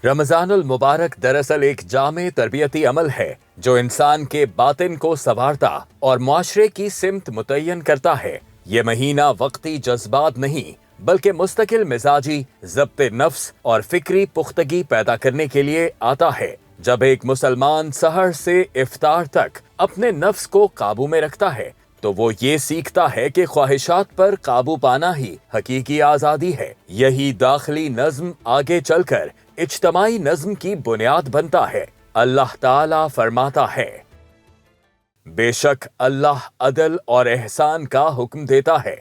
رمضان المبارک دراصل ایک جامع تربیتی عمل ہے جو انسان کے باطن کو سنوارتا اور معاشرے کی سمت متعین کرتا ہے۔ یہ مہینہ وقتی جذبات نہیں بلکہ مستقل مزاجی ضبط نفس اور فکری پختگی پیدا کرنے کے لیے آتا ہے۔ جب ایک مسلمان سحر سے افطار تک اپنے نفس کو قابو میں رکھتا ہے تو وہ یہ سیکھتا ہے کہ خواہشات پر قابو پانا ہی حقیقی آزادی ہے۔ یہی داخلی نظم آگے چل کر اجتماعی نظم کی بنیاد بنتا ہے۔ اللہ تعالیٰ فرماتا ہے، بے شک اللہ عدل اور احسان کا حکم دیتا ہے۔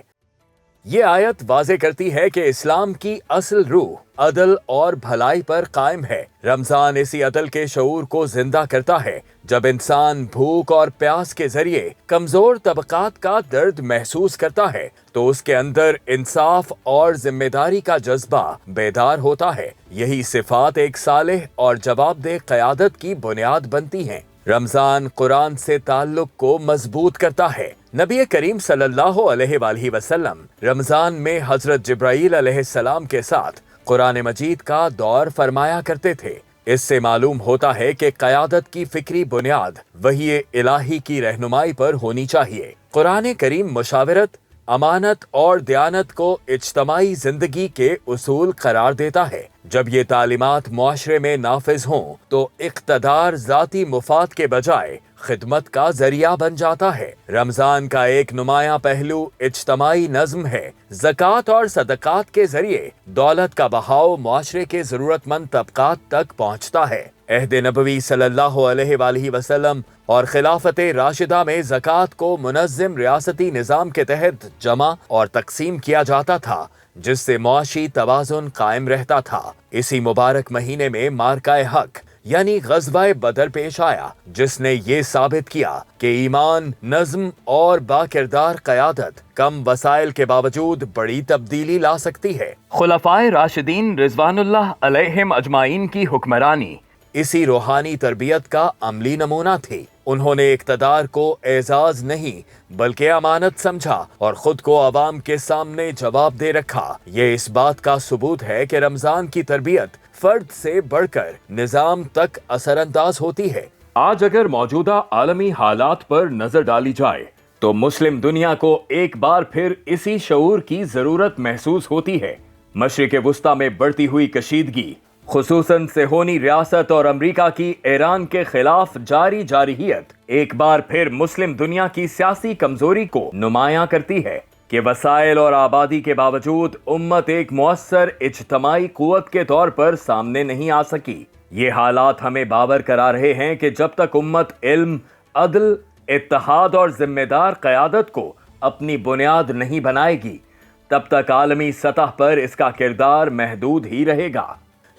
یہ آیت واضح کرتی ہے کہ اسلام کی اصل روح عدل اور بھلائی پر قائم ہے۔ رمضان اسی عدل کے شعور کو زندہ کرتا ہے۔ جب انسان بھوک اور پیاس کے ذریعے کمزور طبقات کا درد محسوس کرتا ہے تو اس کے اندر انصاف اور ذمہ داری کا جذبہ بیدار ہوتا ہے۔ یہی صفات ایک صالح اور جوابدہ قیادت کی بنیاد بنتی ہیں۔ رمضان قرآن سے تعلق کو مضبوط کرتا ہے۔ نبی کریم صلی اللہ علیہ وآلہ وسلم رمضان میں حضرت جبرائیل علیہ السلام کے ساتھ قرآن مجید کا دور فرمایا کرتے تھے۔ اس سے معلوم ہوتا ہے کہ قیادت کی فکری بنیاد وحی الہی کی رہنمائی پر ہونی چاہیے۔ قرآن کریم مشاورت، امانت اور دیانت کو اجتماعی زندگی کے اصول قرار دیتا ہے۔ جب یہ تعلیمات معاشرے میں نافذ ہوں تو اقتدار ذاتی مفاد کے بجائے خدمت کا ذریعہ بن جاتا ہے۔ رمضان کا ایک نمایاں پہلو اجتماعی نظم ہے۔ زکوٰۃ اور صدقات کے ذریعے دولت کا بہاؤ معاشرے کے ضرورت مند طبقات تک پہنچتا ہے۔ عہد نبوی صلی اللہ علیہ وآلہ وسلم اور خلافت راشدہ میں زکوٰۃ کو منظم ریاستی نظام کے تحت جمع اور تقسیم کیا جاتا تھا، جس سے معاشی توازن قائم رہتا تھا۔ اسی مبارک مہینے میں مارکہ حق یعنی غزوہ بدر پیش آیا، جس نے یہ ثابت کیا کہ ایمان، نظم اور باکردار قیادت کم وسائل کے باوجود بڑی تبدیلی لا سکتی ہے۔ خلفائے راشدین رضوان اللہ علیہم اجمعین کی حکمرانی اسی روحانی تربیت کا عملی نمونہ تھی۔ انہوں نے اقتدار کو اعزاز نہیں بلکہ امانت سمجھا اور خود کو عوام کے سامنے جواب دے رکھا۔ یہ اس بات کا ثبوت ہے کہ رمضان کی تربیت فرد سے بڑھ کر نظام تک اثر انداز ہوتی ہے۔ آج اگر موجودہ عالمی حالات پر نظر ڈالی جائے تو مسلم دنیا کو ایک بار پھر اسی شعور کی ضرورت محسوس ہوتی ہے۔ مشرق وسطیٰ میں بڑھتی ہوئی کشیدگی، خصوصاً صہیونی ریاست اور امریکہ کی ایران کے خلاف جاری جارحیت ایک بار پھر مسلم دنیا کی سیاسی کمزوری کو نمایاں کرتی ہے کہ وسائل اور آبادی کے باوجود امت ایک مؤثر اجتماعی قوت کے طور پر سامنے نہیں آ سکی۔ یہ حالات ہمیں باور کرا رہے ہیں کہ جب تک امت علم، عدل، اتحاد اور ذمہ دار قیادت کو اپنی بنیاد نہیں بنائے گی تب تک عالمی سطح پر اس کا کردار محدود ہی رہے گا۔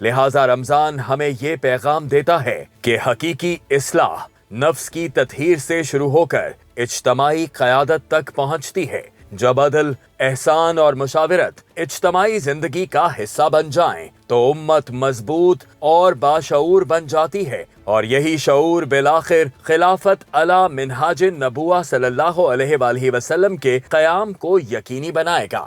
لہٰذا رمضان ہمیں یہ پیغام دیتا ہے کہ حقیقی اصلاح نفس کی تطہیر سے شروع ہو کر اجتماعی قیادت تک پہنچتی ہے۔ جب عدل، احسان اور مشاورت اجتماعی زندگی کا حصہ بن جائیں تو امت مضبوط اور باشعور بن جاتی ہے، اور یہی شعور بالآخر خلافت علی منہاج النبوہ صلی اللہ علیہ وآلہ وسلم کے قیام کو یقینی بنائے گا۔